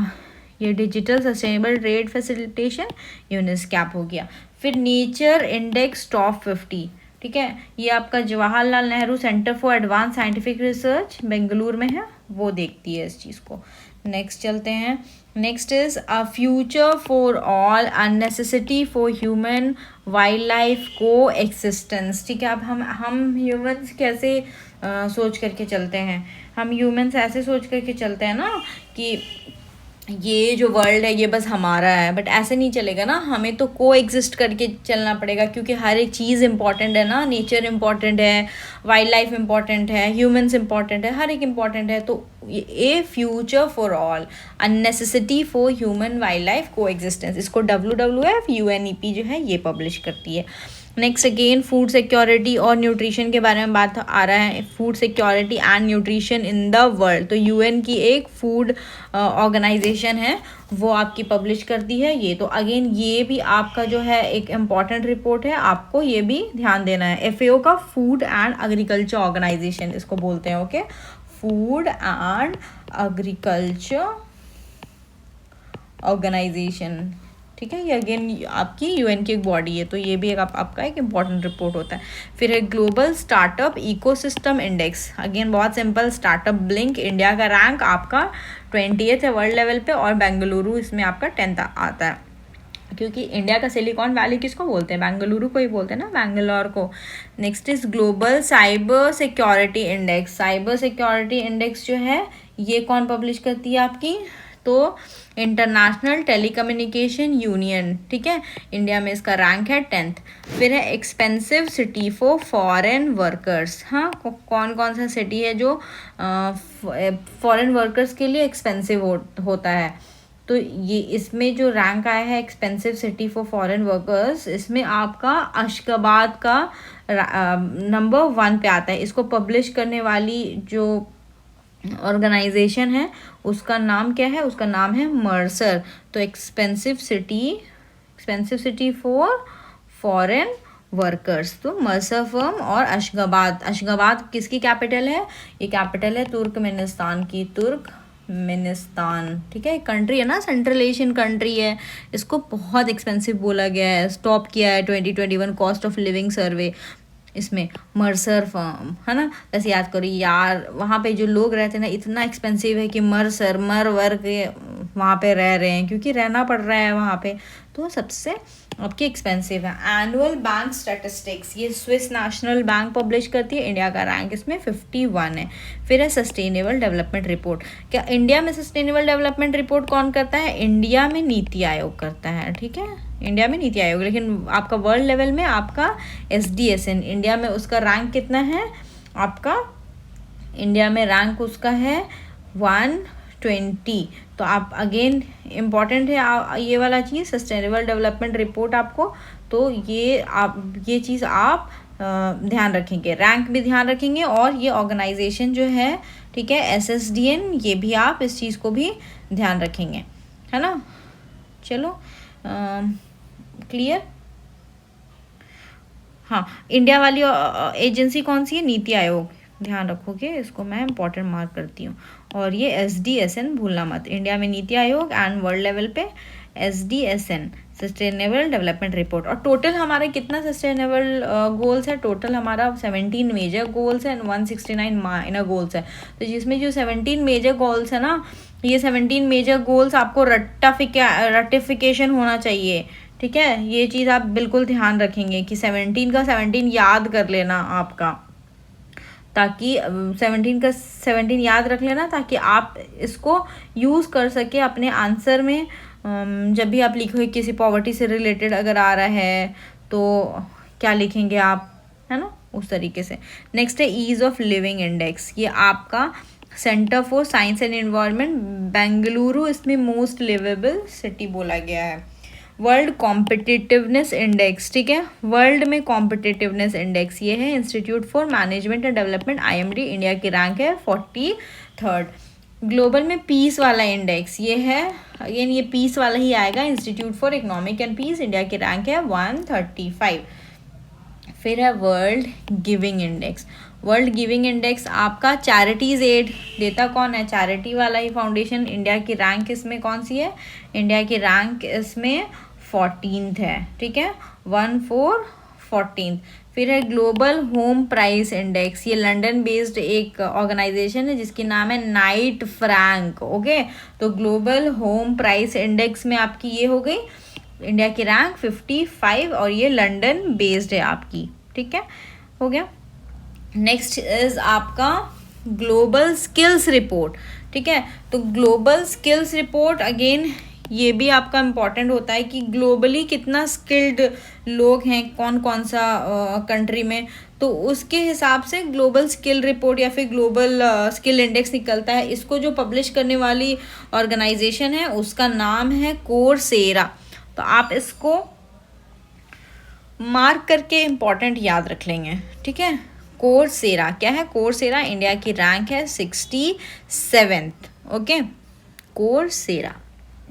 ये डिजिटल सस्टेनेबल ट्रेड फैसिलिटेशन यूनेस्कैप हो गया। फिर नेचर इंडेक्स टॉप 50, ठीक है, ये आपका Jawaharlal Nehru centre for advance scientific research Bengaluru में है, वो देखती है इस चीज़ को। नेक्स्ट चलते हैं, next is a future for all, a necessity for human wild life को एक्सिस्टेंस, ठीक है। अब हम ह्यूमंस कैसे सोच करके चलते हैं, हम ह्यूमंस ऐसे सोच करके चलते हैं ना कि ये जो वर्ल्ड है ये बस हमारा है, बट ऐसे नहीं चलेगा ना, हमें तो को एग्जिस्ट करके चलना पड़ेगा, क्योंकि हर एक चीज़ इंपॉर्टेंट है ना, नेचर इंपॉर्टेंट है, वाइल्ड लाइफ इंपॉर्टेंट है, ह्यूमंस इंपॉर्टेंट है, हर एक इंपॉर्टेंट है। तो ये future for all, a necessity for human wild life को एग्जिस्टेंस, इसको WWF UNEP जो है ये पब्लिश करती है। नेक्स्ट अगेन फूड सिक्योरिटी और न्यूट्रिशन के बारे में बात आ रहा है, food security and nutrition in the world, तो UN की एक फूड ऑर्गेनाइजेशन है, वो आपकी पब्लिश करती है ये। तो अगेन ये भी आपका जो है एक इम्पॉर्टेंट रिपोर्ट है, आपको ये भी ध्यान देना है। FAO का फूड एंड एग्रीकल्चर ऑर्गेनाइजेशन इसको बोलते हैं, okay, food and agriculture organisation, ठीक ठीक है, ये अगेन आपकी यूएन की एक बॉडी है, तो ये भी एक आपका एक इम्पॉर्टेंट रिपोर्ट होता है। फिर है global startup ecosystem index, again बहुत सिंपल, स्टार्टअप ब्लिंक, इंडिया का रैंक आपका 20th है वर्ल्ड लेवल पे और बेंगलुरु इसमें आपका 10th आता है, क्योंकि इंडिया का सिलिकॉन वैली किसको बोलते हैं, बेंगलुरु को ही बोलते हैं ना, बैंगलोर को। Next is global cyber security index. Cyber security index जो है ये कौन पब्लिश करती है आपकी, तो इंटरनेशनल टेलीकम्युनिकेशन यूनियन, ठीक है, इंडिया में इसका रैंक है 10th। फिर है expensive city for foreign workers. हाँ, कौन कौन सा सिटी है जो फॉरेन वर्कर्स के लिए एक्सपेंसिव होता है, तो ये इसमें जो रैंक आया है expensive city for foreign workers, इसमें आपका अशगाबाद का नंबर 1 पे आता है। इसको पब्लिश करने वाली जो ऑर्गेनाइजेशन है उसका नाम क्या है, उसका नाम है मर्सर। तो expensive city for foreign workers, तो मर्सर फर्म और अशगाबाद किसकी कैपिटल है, ये कैपिटल है तुर्कमेनिस्तान की, तुर्कमेनिस्तान, ठीक है, कंट्री है ना, सेंट्रल एशियन कंट्री है। इसको बहुत एक्सपेंसिव बोला गया है, स्टॉप किया है 2021 कॉस्ट ऑफ लिविंग सर्वे इसमें, मर्सर फर्म, है ना। बस याद करो यार, वहाँ पे जो लोग रहते हैं ना इतना एक्सपेंसिव है कि मर वर्ग वहाँ पे रह रहे हैं, क्योंकि रहना पड़ रहा है वहाँ पे, तो सबसे आपकी एक्सपेंसिव है। एनुअल बैंक स्टैटिस्टिक्स, ये स्विस नेशनल बैंक पब्लिश करती है, इंडिया का रैंक इसमें 51 है। फिर है सस्टेनेबल डेवलपमेंट रिपोर्ट। क्या इंडिया में सस्टेनेबल डेवलपमेंट रिपोर्ट कौन करता है, इंडिया में नीति आयोग करता है, ठीक है, इंडिया में नीति आयोग, लेकिन आपका वर्ल्ड लेवल में आपका SDSN, इंडिया में उसका रैंक कितना है, आपका इंडिया में रैंक उसका है 120। तो आप अगेन इम्पॉर्टेंट है ये वाला चीज़, सस्टेनेबल डेवलपमेंट रिपोर्ट आपको, तो ये चीज़ आप ध्यान रखेंगे, रैंक भी ध्यान रखेंगे, और ये ऑर्गेनाइजेशन जो है, ठीक है, SSDN, ये भी आप इस चीज़ को भी ध्यान रखेंगे, है ना। चलो क्लियर। हाँ, इंडिया वाली एजेंसी कौन सी है, नीति आयोग, ध्यान रखोगे, इसको मैं इंपॉर्टेंट मार्क करती हूँ। और ये SDSN भूलना मत, इंडिया में NITI Aayog and world level पे SDSN, सस्टेनेबल डेवलपमेंट रिपोर्ट। और टोटल हमारे कितना सस्टेनेबल गोल्स है, टोटल हमारा 17 मेजर गोल्स है एंड 169 माइनर गोल्स है। तो जिसमें जो 17 मेजर गोल्स है ना, ये 17 मेजर गोल्स आपको रटिफिकेशन होना चाहिए, ठीक है, ये चीज़ आप बिल्कुल ध्यान रखेंगे कि 17 का 17 याद कर लेना आपका, ताकि 17 का 17 याद रख लेना, ताकि आप इसको यूज़ कर सके अपने आंसर में। जब भी आप लिखोगे किसी पॉवर्टी से रिलेटेड अगर आ रहा है तो क्या लिखेंगे आप, है ना, उस तरीके से। नेक्स्ट है ईज ऑफ लिविंग इंडेक्स, ये आपका centre for science and environment Bengaluru, इसमें मोस्ट लिवेबल सिटी बोला गया है। वर्ल्ड कॉम्पिटिटिवनेस इंडेक्स, ठीक है, वर्ल्ड में कॉम्पिटिटिवनेस इंडेक्स ये है institute for management and development IMD, India की रैंक है 43rd। ग्लोबल में पीस वाला इंडेक्स ये है, अगेन ये पीस वाला ही आएगा, institute for economic and peace, India की रैंक है 135। फिर है world giving index. World giving index आपका चैरिटीज एड देता कौन है, चैरिटी वाला ही फाउंडेशन, इंडिया की रैंक इसमें कौन सी है, इंडिया की रैंक इसमें 14th है, ठीक है, 14th। फिर है ग्लोबल होम प्राइस इंडेक्स, ये लंदन बेस्ड एक ऑर्गेनाइजेशन है जिसकी नाम है नाइट फ्रैंक, ओके। तो ग्लोबल होम प्राइस इंडेक्स में आपकी ये हो गई इंडिया की रैंक 55, और ये लंदन बेस्ड है आपकी, ठीक है, हो गया। नेक्स्ट इज आपका ग्लोबल स्किल्स रिपोर्ट, ठीक है। तो ग्लोबल स्किल्स रिपोर्ट अगेन ये भी आपका इम्पॉर्टेंट होता है कि ग्लोबली कितना स्किल्ड लोग हैं कौन कौन सा कंट्री में, तो उसके हिसाब से ग्लोबल स्किल रिपोर्ट या फिर ग्लोबल स्किल इंडेक्स निकलता है। इसको जो पब्लिश करने वाली ऑर्गेनाइजेशन है उसका नाम है कोर्सेरा, तो आप इसको मार्क करके इम्पॉर्टेंट याद रख लेंगे, ठीक है। कोर्सेरा क्या है, कोर्सेरा इंडिया की रैंक है 67th, ओके, कोर्सेरा।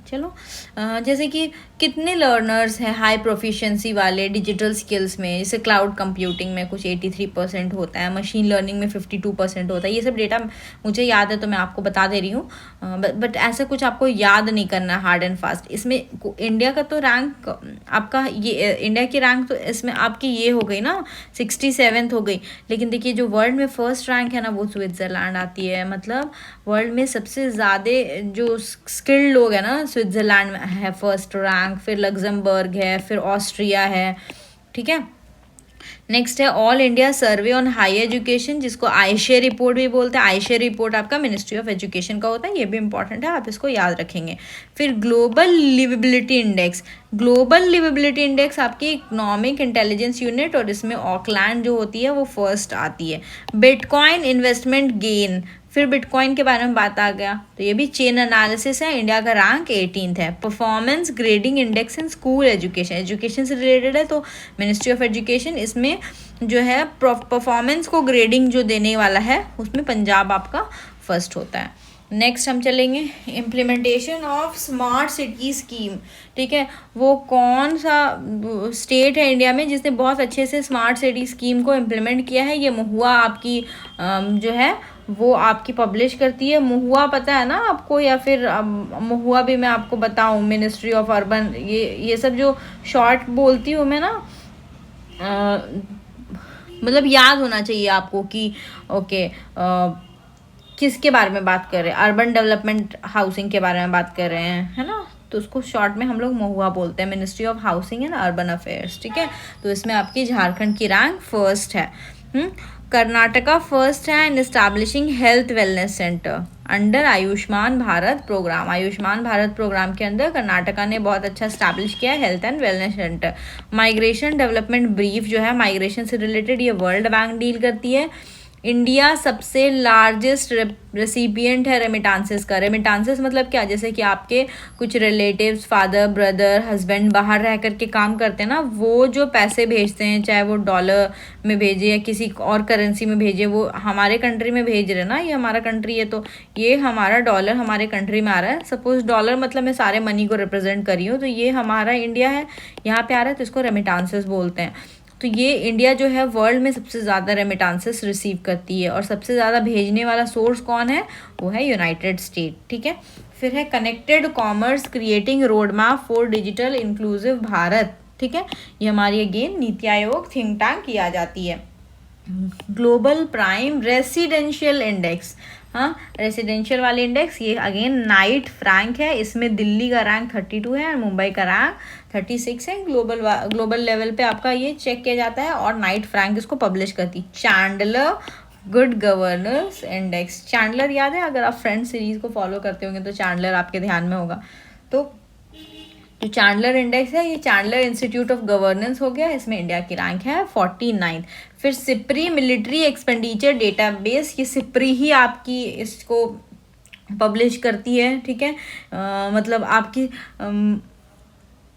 चलो जैसे कि कितने लर्नर्स हैं हाई प्रोफिशिएंसी वाले डिजिटल स्किल्स में, जैसे क्लाउड कंप्यूटिंग में कुछ 83% होता है, मशीन लर्निंग में 52% होता है। ये सब डेटा मुझे याद है तो मैं आपको बता दे रही हूँ, बट ऐसा कुछ आपको याद नहीं करना हार्ड एंड फास्ट। इसमें इंडिया का तो रैंक आपका ये, इंडिया की रैंक तो इसमें आपकी ये हो गई ना 67th हो गई, लेकिन देखिए जो वर्ल्ड में फर्स्ट रैंक है ना वो स्विट्ज़रलैंड आती है। मतलब वर्ल्ड में सबसे ज़्यादा जो स्किल्ड लोग हैं ना स्विट्ज़रलैंड में है फर्स्ट रैंक, फिर लग्जमबर्ग है, फिर ऑस्ट्रिया है, ठीक है। नेक्स्ट है all India survey on high education, जिसको आईशे रिपोर्ट भी बोलते हैं। आईशे रिपोर्ट आपका मिनिस्ट्री ऑफ एजुकेशन का होता है, ये भी इंपॉर्टेंट है, आप इसको याद रखेंगे। फिर global liveability index, global liveability index आपकी इकोनॉमिक इंटेलिजेंस यूनिट, और इसमें ऑकलैंड जो होती है वो फर्स्ट आती है। बिटकॉइन इन्वेस्टमेंट गेन, फिर बिटकॉइन के बारे में बात आ गया, तो ये भी चेन एनालिसिस है। इंडिया का रैंक 18th है। Performance grading index in school education, education से रिलेटेड है तो मिनिस्ट्री ऑफ एजुकेशन, इसमें जो है परफॉर्मेंस को ग्रेडिंग जो देने वाला है उसमें पंजाब आपका फर्स्ट होता है। नेक्स्ट हम चलेंगे implementation of smart city scheme, ठीक है। वो कौन सा स्टेट है इंडिया में जिसने बहुत अच्छे से स्मार्ट सिटी स्कीम को इम्प्लीमेंट किया है? ये महुआ आपकी जो है वो आपकी पब्लिश करती है। महुआ पता है ना आपको, या फिर महुआ भी मैं आपको बताऊं, मिनिस्ट्री ऑफ अर्बन, ये सब जो शॉर्ट बोलती हूँ मैं ना, मतलब याद होना चाहिए आपको कि ओके किसके बारे में बात कर रहे हैं, अर्बन डेवलपमेंट हाउसिंग के बारे में बात कर रहे हैं, है ना। तो उसको शॉर्ट में हम लोग महुआ बोलते हैं, ministry of housing and urban affairs, ठीक है। तो इसमें आपकी झारखंड की रैंक फर्स्ट है। कर्नाटका फर्स्ट है in establishing health wellness centre under Ayushman Bharat programme. Ayushman Bharat programme के अंदर कर्नाटका ने बहुत अच्छा स्टैब्लिश किया है health and wellness centre. Migration development brief जो है माइग्रेशन से रिलेटेड, ये वर्ल्ड बैंक डील करती है। इंडिया सबसे लार्जेस्ट रेसिपिएंट है रेमिटांसेस का। रेमिटांसेस मतलब क्या, जैसे कि आपके कुछ रिलेटिव्स, फादर, ब्रदर, हस्बैंड बाहर रह करके काम करते हैं ना, वो जो पैसे भेजते हैं, चाहे वो डॉलर में भेजे या किसी और करेंसी में भेजे, वो हमारे कंट्री में भेज रहे हैं ना, ये हमारा कंट्री है तो ये हमारा डॉलर हमारे कंट्री में आ रहा है। सपोज डॉलर मतलब मैं सारे मनी को रिप्रेजेंट कर रही हूँ, तो ये हमारा इंडिया है, यहाँ पे आ रहा है तो इसको रेमिटांसेस बोलते हैं। तो ये इंडिया जो है वर्ल्ड में सबसे ज़्यादा रेमिटांसेस रिसीव करती है, और सबसे ज़्यादा भेजने वाला सोर्स कौन है? वो है यूनाइटेड स्टेट, ठीक है। फिर है connected commerce creating road map for digital inclusive Bharat, ठीक है। ये हमारी again NITI Aayog think tank की आ जाती है। ग्लोबल प्राइम रेसिडेंशियल इंडेक्स, हाँ रेसिडेंशियल वाले इंडेक्स, ये अगेन नाइट फ्रैंक है। इसमें दिल्ली का रैंक 32 है और मुंबई का रैंक 36 है। ग्लोबल लेवल पे आपका ये चेक किया जाता है, और नाइट फ्रैंक इसको पब्लिश करती। Chandler good governance index, Chandler याद है? अगर आप फ्रेंड सीरीज को फॉलो करते होंगे तो चैंडलर आपके ध्यान में होगा। तो जो चैंडलर इंडेक्स है ये चैंडलर इंस्टीट्यूट ऑफ गवर्नेंस हो गया, इसमें इंडिया की रैंक है 49। फिर सिप्री मिलिट्री एक्सपेंडिचर डेटाबेस, ये सिप्री ही आपकी इसको पब्लिश करती है, ठीक है। मतलब आपकी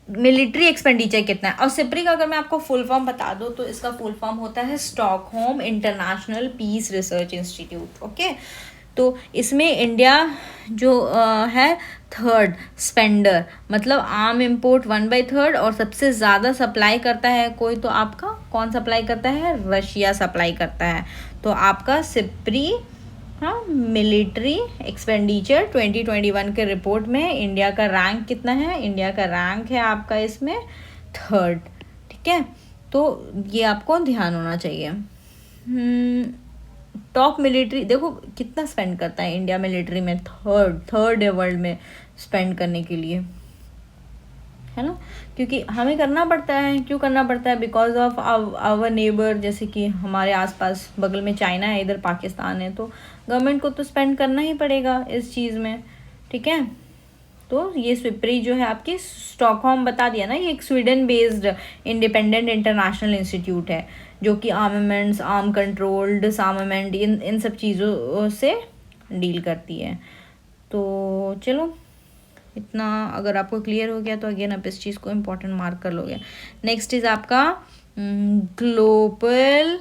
मिलिट्री एक्सपेंडिचर कितना है। और सिप्री का अगर मैं आपको फुल फॉर्म बता दूँ तो इसका फुल फॉर्म होता है Stockholm international peace research institute, okay. तो इसमें इंडिया जो है थर्ड स्पेंडर, मतलब आर्म इंपोर्ट 1/3, और सबसे ज़्यादा सप्लाई करता है कोई तो आपका कौन सप्लाई करता है? रशिया सप्लाई करता है। तो आपका सिप्री, हाँ मिलिट्री एक्सपेंडिचर 2021 के रिपोर्ट में इंडिया का रैंक कितना है? इंडिया का रैंक है आपका इसमें थर्ड, ठीक है। तो ये आपको ध्यान होना चाहिए। टॉप मिलिट्री देखो कितना स्पेंड करता है इंडिया मिलिट्री में, थर्ड है वर्ल्ड में स्पेंड करने के लिए, है ना। क्योंकि हमें करना पड़ता है, क्यों करना पड़ता है? बिकॉज ऑफ आवर नेबर, जैसे कि हमारे आसपास बगल में चाइना है, इधर पाकिस्तान है, तो गवर्नमेंट को तो स्पेंड करना ही पड़ेगा इस चीज़ में, ठीक है। तो ये स्विप्री जो है आपकी स्टॉकहोम बता दिया ना, ये एक Sweden based independent international institute है जो कि आर्मामेंट्स, आर्म कंट्रोल, डिसआर्मामेंट, इन सब चीज़ों से डील करती है। तो चलो इतना अगर आपको क्लियर हो गया तो अगेन आप इस चीज़ को इम्पोर्टेंट मार्क कर लोगे। नेक्स्ट इज़ आपका global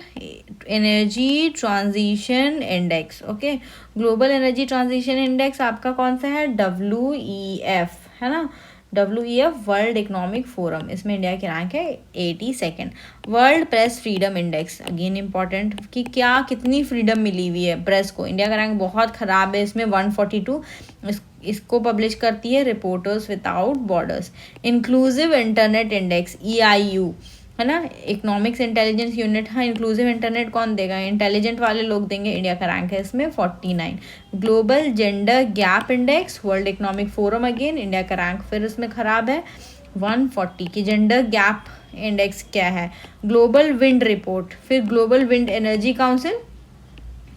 energy transition index, okay. Global energy transition index आपका कौन सा है? WEF, है ना। WEF वर्ल्ड इकोनॉमिक फोरम, इसमें इंडिया की रैंक है 82nd। World press freedom index, again important कि क्या कितनी फ्रीडम मिली हुई है प्रेस को। इंडिया का रैंक बहुत ख़राब है इसमें, 142। इसको पब्लिश करती है reporters without borders. Inclusive internet index EIU, है ना, इकोनॉमिक्स इंटेलिजेंस यूनिट। हाँ, इंक्लूसिव इंटरनेट कौन देगा, इंटेलिजेंट वाले लोग देंगे। इंडिया का रैंक है इसमें 49। Global gender gap index, world economic forum, again India का रैंक फिर इसमें ख़राब है 140 की। जेंडर गैप इंडेक्स क्या है, ग्लोबल विंड रिपोर्ट, फिर ग्लोबल विंड एनर्जी काउंसिल,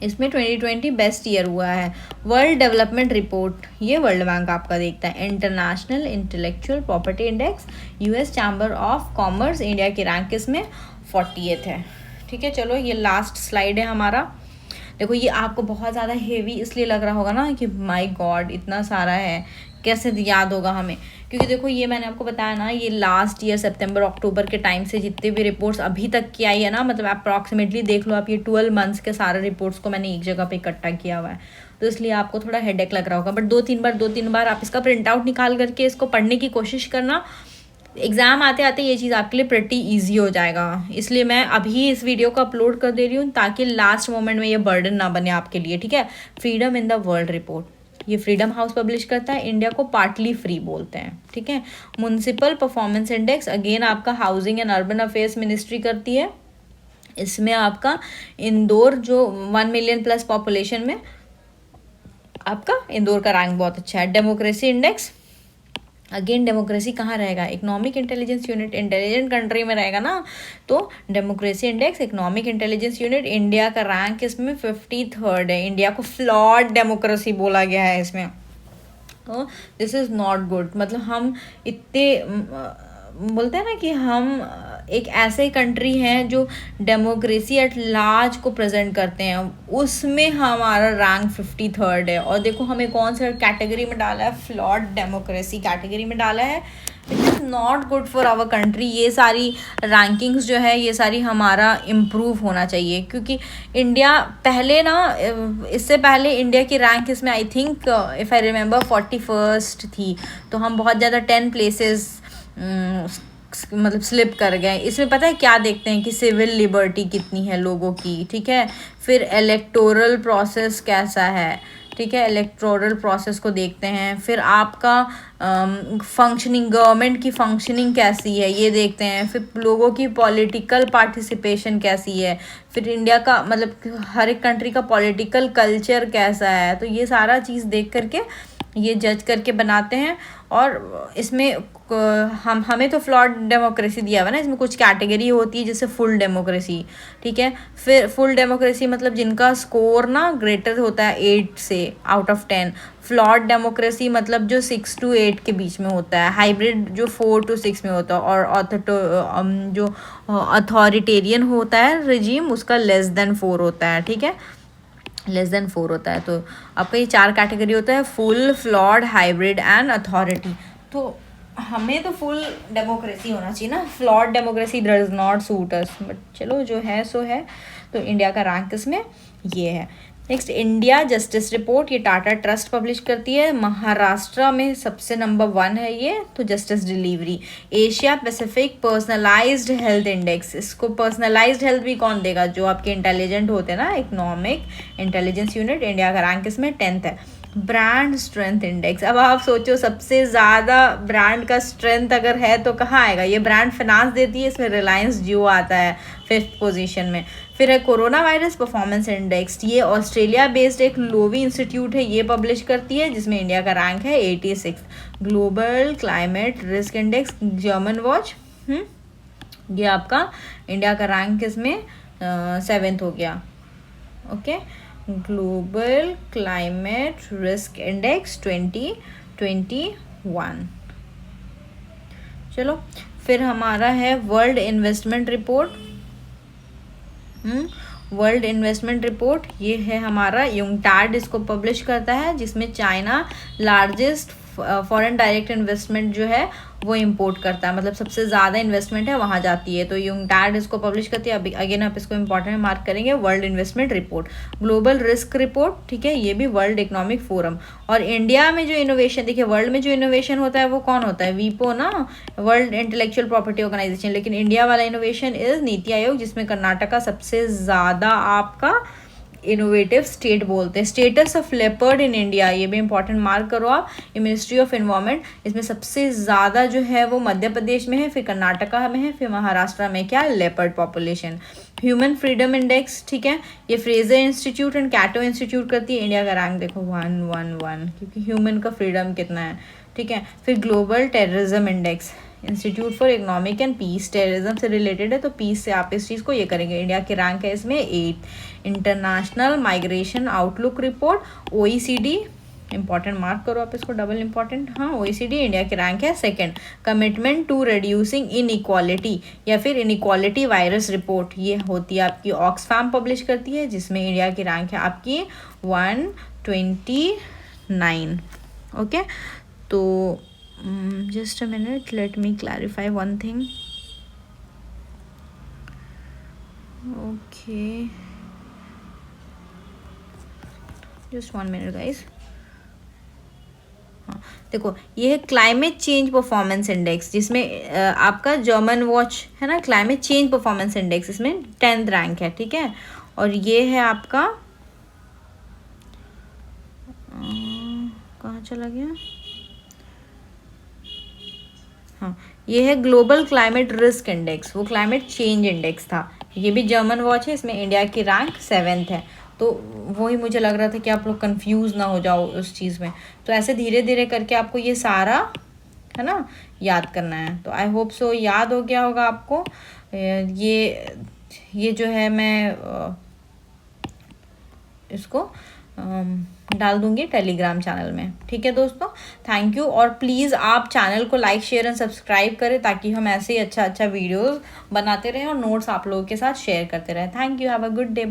इसमें 2020 बेस्ट ईयर हुआ है। वर्ल्ड डेवलपमेंट रिपोर्ट, ये वर्ल्ड बैंक आपका देखता है। International intellectual property index, US chamber of commerce, India की रैंक इसमें 48 है। ठीक है, चलो ये लास्ट स्लाइड है हमारा। देखो ये आपको बहुत ज़्यादा हेवी इसलिए लग रहा होगा ना कि माय गॉड इतना सारा है, कैसे याद होगा हमें, क्योंकि देखो ये मैंने आपको बताया ना, ये लास्ट ईयर सितंबर अक्टूबर के टाइम से जितने भी रिपोर्ट्स अभी तक की आई है ना, मतलब अप्रॉक्सीमेटली देख लो आप, ये 12 मंथ्स के सारे रिपोर्ट्स को मैंने एक जगह पे इकट्ठा किया हुआ है, तो इसलिए आपको थोड़ा हेडेक लग रहा होगा। बट दो तीन बार आप इसका प्रिंट आउट निकाल करके इसको पढ़ने की कोशिश करना, एग्ज़ाम आते आते ये चीज़ आपके लिए प्रेटी ईजी हो जाएगा। इसलिए मैं अभी इस वीडियो को अपलोड कर दे रही हूँ ताकि लास्ट मोमेंट में ये बर्डन ना बने आपके लिए। ठीक है, freedom in the world report, ये फ्रीडम हाउस पब्लिश करता है, इंडिया को पार्टली फ्री बोलते हैं। ठीक है, म्युनिसिपल परफॉर्मेंस इंडेक्स, अगेन आपका housing and urban affairs ministry करती है। इसमें आपका इंदौर जो 1 मिलियन प्लस पॉपुलेशन में आपका इंदौर का रैंक बहुत अच्छा है। डेमोक्रेसी इंडेक्स, अगेन डेमोक्रेसी कहाँ रहेगा, economic intelligence unit, intelligent country में रहेगा ना, तो democracy index economic intelligence unit, India का रैंक इसमें 53rd है। इंडिया को फ्लॉड डेमोक्रेसी बोला गया है इसमें, तो दिस इज़ नॉट गुड। मतलब हम इतने बोलते हैं ना कि हम एक ऐसे कंट्री हैं जो डेमोक्रेसी एट लार्ज को प्रेजेंट करते हैं, उसमें हमारा रैंक 53rd है। और देखो हमें कौन सा कैटेगरी में डाला है, फ्लॉड डेमोक्रेसी कैटेगरी में डाला है। It is not good for our country. ये सारी रैंकिंग्स जो है ये सारी हमारा इम्प्रूव होना चाहिए, क्योंकि इंडिया पहले ना, इससे पहले इंडिया की रैंक इसमें I think if I remember 41st थी, तो हम बहुत ज़्यादा 10 प्लेसेस मतलब स्लिप कर गए। इसमें पता है क्या देखते हैं कि सिविल लिबर्टी कितनी है लोगों की, ठीक है, फिर इलेक्टोरल प्रोसेस कैसा है, ठीक है, इलेक्टोरल प्रोसेस को देखते हैं, फिर आपका फंक्शनिंग, गवर्नमेंट की फंक्शनिंग कैसी है ये देखते हैं, फिर लोगों की पॉलिटिकल पार्टिसिपेशन कैसी है, फिर इंडिया का मतलब हर एक कंट्री का पॉलिटिकल कल्चर कैसा है, तो ये सारा चीज़ देख करके ये जज करके बनाते हैं। और इसमें हमें तो फ्लॉड डेमोक्रेसी दिया हुआ ना, इसमें कुछ कैटेगरी होती है जैसे फुल डेमोक्रेसी, ठीक है, फिर फुल डेमोक्रेसी मतलब जिनका स्कोर ना ग्रेटर होता है 8 से आउट ऑफ 10। फ्लॉड डेमोक्रेसी मतलब जो 6 to 8 के बीच में होता है। हाइब्रिड जो 4 to 6 में होता है। और जो अथॉरिटेरियन होता है रिजीम उसका लेस देन 4 होता है, ठीक है, लेस देन 4 होता है। तो आपका ये 4 कैटेगरी होता है, full, flawed, hybrid and authority. तो हमें तो फुल डेमोक्रेसी होना चाहिए ना, flawed democracy does not suit us, but चलो जो है सो है। तो इंडिया का रैंक इसमें ये है। नेक्स्ट, इंडिया जस्टिस रिपोर्ट, ये टाटा ट्रस्ट पब्लिश करती है। महाराष्ट्र में सबसे नंबर 1 है ये, तो justice delivery. Asia Pacific personalised health index, इसको पर्सनलाइज्ड हेल्थ भी कौन देगा, जो आपके इंटेलिजेंट होते हैं ना, इकोनॉमिक इंटेलिजेंस यूनिट, इंडिया का रैंक इसमें 10th है। ब्रांड स्ट्रेंथ इंडेक्स, अब आप सोचो सबसे ज़्यादा ब्रांड का स्ट्रेंथ अगर है तो कहाँ आएगा, ये ब्रांड फिनांस देती है, इसमें रिलायंस जियो आता है 5th पोजीशन में। फिर है कोरोना वायरस परफॉर्मेंस इंडेक्स, ये ऑस्ट्रेलिया बेस्ड एक लोवी इंस्टीट्यूट है, ये पब्लिश करती है, जिसमें इंडिया का रैंक है 86। Global climate risk index, German watch, ये आपका इंडिया का रैंक इसमें 7th हो गया। Okay, global climate risk index 2021। चलो फिर हमारा है world investment report. World investment report ये है हमारा यूंगटाड इसको पब्लिश करता है, जिसमें China largest foreign direct investment जो है वो इंपोर्ट करता है, मतलब सबसे ज़्यादा इन्वेस्टमेंट है वहाँ जाती है। तो यूंगटैड इसको पब्लिश करती है। अभी अगेन आप इसको इंपॉर्टेंट मार्क करेंगे, world investment report, global risk report, ठीक है, ये भी वर्ल्ड इकोनॉमिक फोरम। और इंडिया में जो इनोवेशन, देखिए वर्ल्ड में जो इनोवेशन होता है वो कौन होता है, वीपो ना, वर्ल्ड इंटेलेक्चुअल प्रॉपर्टी ऑर्गेनाइजेशन। लेकिन इंडिया वाला इनोवेशन इज नीति आयोग, जिसमें कर्नाटका सबसे ज़्यादा आपका इनोवेटिव स्टेट बोलते हैं। Status of leopard in India, ये भी इंपॉर्टेंट मार्क करो आप। ये मिनिस्ट्री ऑफ एनवायरनमेंट, इसमें सबसे ज़्यादा जो है वो मध्य प्रदेश में है, फिर कर्नाटका में है, फिर महाराष्ट्र में क्या है, leopard population. Human freedom index, ठीक है, ये फ्रेजर इंस्टीट्यूट एंड कैटो इंस्टीट्यूट करती है। इंडिया का रैंक देखो 111, क्योंकि ह्यूमन का फ्रीडम कितना है, ठीक है। फिर global terrorism index, institute for economic and peace, terrorism से रिलेटेड है तो पीस से आप इस चीज़ को ये करेंगे। इंडिया की रैंक है इसमें 8। International migration outlook report, OECD, important mark करो आप इसको, डबल इंपॉर्टेंट, हाँ, OECD इंडिया की रैंक है 2nd। Commitment to reducing inequality या फिर इनइक्वालिटी वायरस रिपोर्ट, ये होती है आपकी ऑक्सफैम पब्लिश करती है, जिसमें इंडिया की रैंक है आपकी 129। ओके, तो just a minute, let me clarify one thing. Okay, just 1 minute guys. हाँ देखो, ये है क्लाइमेट चेंज परफॉर्मेंस इंडेक्स, जिसमें आपका जर्मन वॉच है ना, क्लाइमेट चेंज परफॉर्मेंस इंडेक्स, इसमें 10th रैंक है, ठीक है। और ये है आपका कहाँ चला गया, हाँ, ये है ग्लोबल क्लाइमेट रिस्क इंडेक्स, वो क्लाइमेट चेंज इंडेक्स था। ये भी जर्मन वॉच है, इसमें इंडिया की रैंक 7th है। तो वही मुझे लग रहा था कि आप लोग कंफ्यूज ना हो जाओ उस चीज़ में। तो ऐसे धीरे धीरे करके आपको ये सारा है ना याद करना है। तो आई होप सो याद हो गया होगा आपको। ये जो है मैं इसको डाल दूंगी टेलीग्राम चैनल में, ठीक है दोस्तों। थैंक यू, और प्लीज़ आप चैनल को लाइक शेयर एंड सब्सक्राइब करें, ताकि हम ऐसे ही अच्छा वीडियोस बनाते रहें और नोट्स आप लोगों के साथ शेयर करते रहें। Thank you, have a good day.